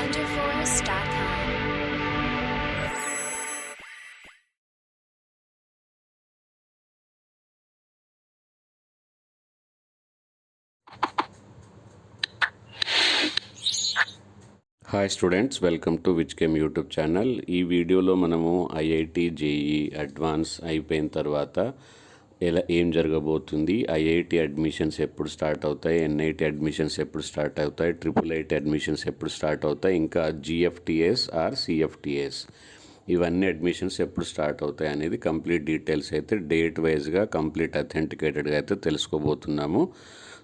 wonderforce.com. Hi students, welcome to which కెమ్ YouTube channel. ఈ వీడియోలో మనము ఐఐటి జేఈ అడ్వాన్స్ అయిపోయిన తర్వాత ఏం జరగబోతుంది, ఐఐటి అడ్మిషన్స్ ఎప్పుడు స్టార్ట్ అవుతాయి, ఎన్ఐటి అడ్మిషన్స్ ఎప్పుడు స్టార్ట్ అవుతాయి, ఐఐటి అడ్మిషన్స్ ఎప్పుడు స్టార్ట్ అవుతాయి, ఇంకా జిఎఫ్టిఎస్ ఆర్ సిఎఫ్టిఎస్ ఇవన్నీ అడ్మిషన్స్ ఎప్పుడు స్టార్ట్ అవుతాయి అనేది కంప్లీట్ డీటెయిల్స్ అయితే డేట్ వైజ్గా కంప్లీట్ అథెంటికేటెడ్గా అయితే తెలుసుకోబోతున్నాము.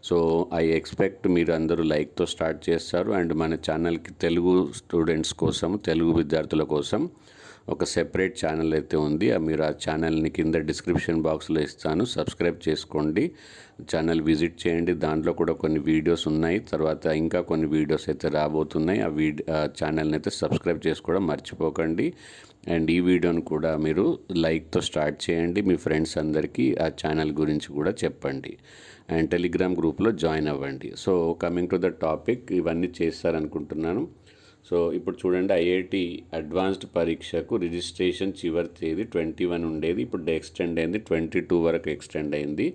సో ఐ ఎక్స్పెక్ట్ మీరు అందరూ లైక్తో స్టార్ట్ చేస్తారు. అండ్ మన ఛానల్కి తెలుగు స్టూడెంట్స్ కోసం, తెలుగు విద్యార్థుల కోసం ఒక సెపరేట్ ఛానల్ అయితే ఉంది. మీరు ఆ ఛానల్ని కింద డిస్క్రిప్షన్ బాక్స్లో ఇస్తాను, సబ్స్క్రైబ్ చేసుకోండి, ఛానల్ విజిట్ చేయండి. దాంట్లో కూడా కొన్ని వీడియోస్ ఉన్నాయి, తర్వాత ఇంకా కొన్ని వీడియోస్ అయితే రాబోతున్నాయి. ఆ ఛానల్ని అయితే సబ్స్క్రైబ్ చేసుకోవడం మర్చిపోకండి. అండ్ ఈ వీడియోని కూడా మీరు లైక్తో స్టార్ట్ చేయండి, మీ ఫ్రెండ్స్ అందరికీ ఆ ఛానల్ గురించి కూడా చెప్పండి, అండ్ టెలిగ్రామ్ గ్రూప్లో జాయిన్ అవ్వండి. So coming to the topic, ఇవన్నీ చేస్తారనుకుంటున్నాను. సో ఇప్పుడు చూడండి, ఐఐటి అడ్వాన్స్డ్ పరీక్షకు రిజిస్ట్రేషన్ చివరి తేదీ 21 ఉండేది, ఇప్పుడు ఎక్స్టెండ్ అయింది, 22 వరకు ఎక్స్టెండ్ అయింది.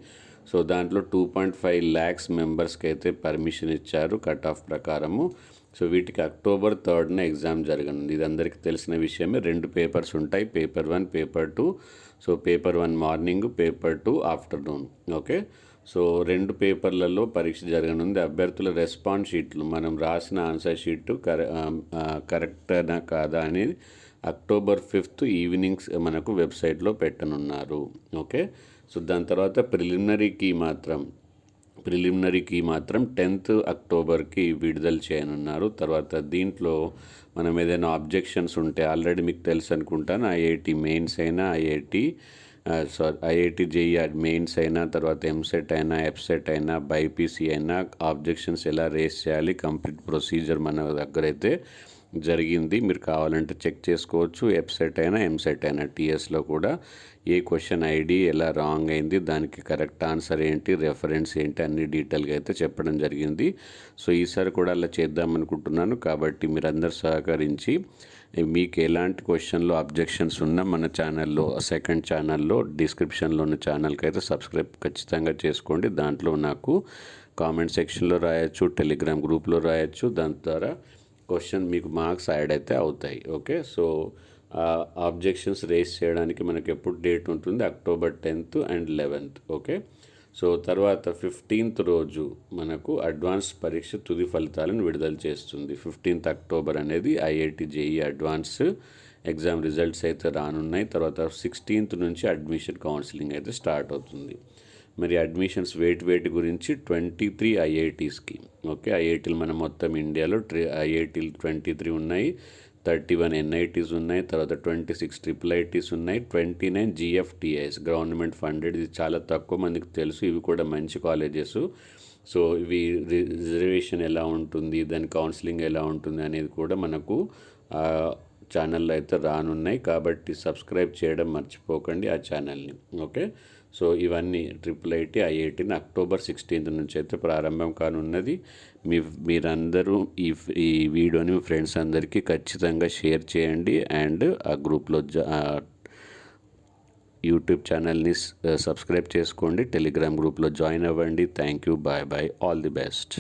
సో దాంట్లో 2.5 lakhs మెంబర్స్కి అయితే పర్మిషన్ ఇచ్చారు కట్ ఆఫ్ ప్రకారము. సో వీటికి October 3rd ఎగ్జామ్ జరగనుంది. ఇది అందరికీ తెలిసిన విషయమే. 2 పేపర్స్ ఉంటాయి, paper 1, paper 2. So paper 1 morning, paper 2 afternoon. Okay, so 2 పేపర్లలో పరీక్ష జరగనుంది. అభ్యర్థుల రెస్పాన్స్ షీట్లు, మనం రాసిన ఆన్సర్ షీటు కరెక్టనా కాదా అనేది October 5th ఈవినింగ్స్ మనకు వెబ్సైట్లో పెట్టనున్నారు. ఓకే, సో దాని తర్వాత ప్రిలిమినరీ కీ మాత్రం 10th Octoberకి విడుదల చేయనున్నారు. తర్వాత దీంట్లో మనం ఏదైనా ఆబ్జెక్షన్స్ ఉంటే, ఆల్రెడీ మీకు తెలుసు అనుకుంటాను, ఐఐటి మెయిన్స్ అయినా, ఐఐటి జేఈ మెయిన్స్ అయినా, తర్వాత ఎంసెట్ అయినా, ఎఫ్సెట్ అయినా, బైపీసీ అయినా ఆబ్జెక్షన్స్ ఎలా రేస్ చేయాలి, కంప్లీట్ ప్రొసీజర్ మన దగ్గర అయితే జరిగింది. మీరు కావాలంటే చెక్ చేసుకోవచ్చు. ఎఫ్సెట్ అయినా, ఎంసెట్ అయినా, టీఎస్లో కూడా ఏ క్వశ్చన్ ఐడి ఎలా రాంగ్ అయింది, దానికి కరెక్ట్ ఆన్సర్ ఏంటి, రెఫరెన్స్ ఏంటి, అన్ని డీటెయిల్గా అయితే చెప్పడం జరిగింది. సో ఈసారి కూడా అలా చేద్దాం అనుకుంటున్నాను. కాబట్టి మీరందరూ సహకరించి మీకు ఎలాంటి క్వశ్చన్లో అబ్జెక్షన్స్ ఉన్నా మన ఛానల్లో, సెకండ్ ఛానల్లో డిస్క్రిప్షన్లో ఉన్న ఛానల్కి అయితే సబ్స్క్రైబ్ ఖచ్చితంగా చేసుకోండి. దాంట్లో నాకు కామెంట్ సెక్షన్లో రాయొచ్చు, టెలిగ్రామ్ గ్రూప్లో రాయొచ్చు. దాని ద్వారా క్వశ్చన్ మీకు మార్క్స్ యాడ్ అయితే అవుతాయి. ఓకే, సో ఆబ్జెక్షన్స్ రేస్ చేయడానికి మనకి ఎప్పుడు డేట్ ఉంటుంది, October 10th and 11th. Okay, so తర్వాత 15th రోజు మనకు అడ్వాన్స్ పరీక్ష తుది ఫలితాలను విడుదల చేస్తుంది. 15th October అనేది IIT JEE advance exam results అయితే రానున్నాయి. తర్వాత 16th నుంచి అడ్మిషన్ కౌన్సిలింగ్ అయితే స్టార్ట్ అవుతుంది. మరి అడ్మిషన్స్ వేటి గురించి, 23 ఐఐటీస్కి. ఓకే, ఐఐటీలు మన మొత్తం ఇండియాలో ఐఐటీలు 23 ఉన్నాయి, 31 ఎన్ఐటీస్ ఉన్నాయి, తర్వాత 26 IIITs ఉన్నాయి, 29 జిఎఫ్టిఐస్ గవర్నమెంట్ ఫండెడ్. ఇది చాలా తక్కువ మందికి తెలుసు, ఇవి కూడా మంచి కాలేజెస్. సో ఇవి రిజర్వేషన్ ఎలా ఉంటుంది, దాని కౌన్సిలింగ్ ఎలా ఉంటుంది అనేది కూడా మనకు ఛానల్లో అయితే రానున్నాయి. కాబట్టి సబ్స్క్రైబ్ చేయడం మర్చిపోకండి ఆ ఛానల్ని. ఓకే, సో ఇవన్నీ ఐఐటిని October 16th నుంచి అయితే ప్రారంభం కానున్నది. మీరందరూ ఈ వీడియోని మీ ఫ్రెండ్స్ అందరికీ ఖచ్చితంగా షేర్ చేయండి. అండ్ ఆ గ్రూప్లో యూట్యూబ్ ఛానల్ని సబ్స్క్రైబ్ చేసుకోండి, టెలిగ్రామ్ గ్రూప్లో జాయిన్ అవ్వండి. Thank you, bye bye, all the best.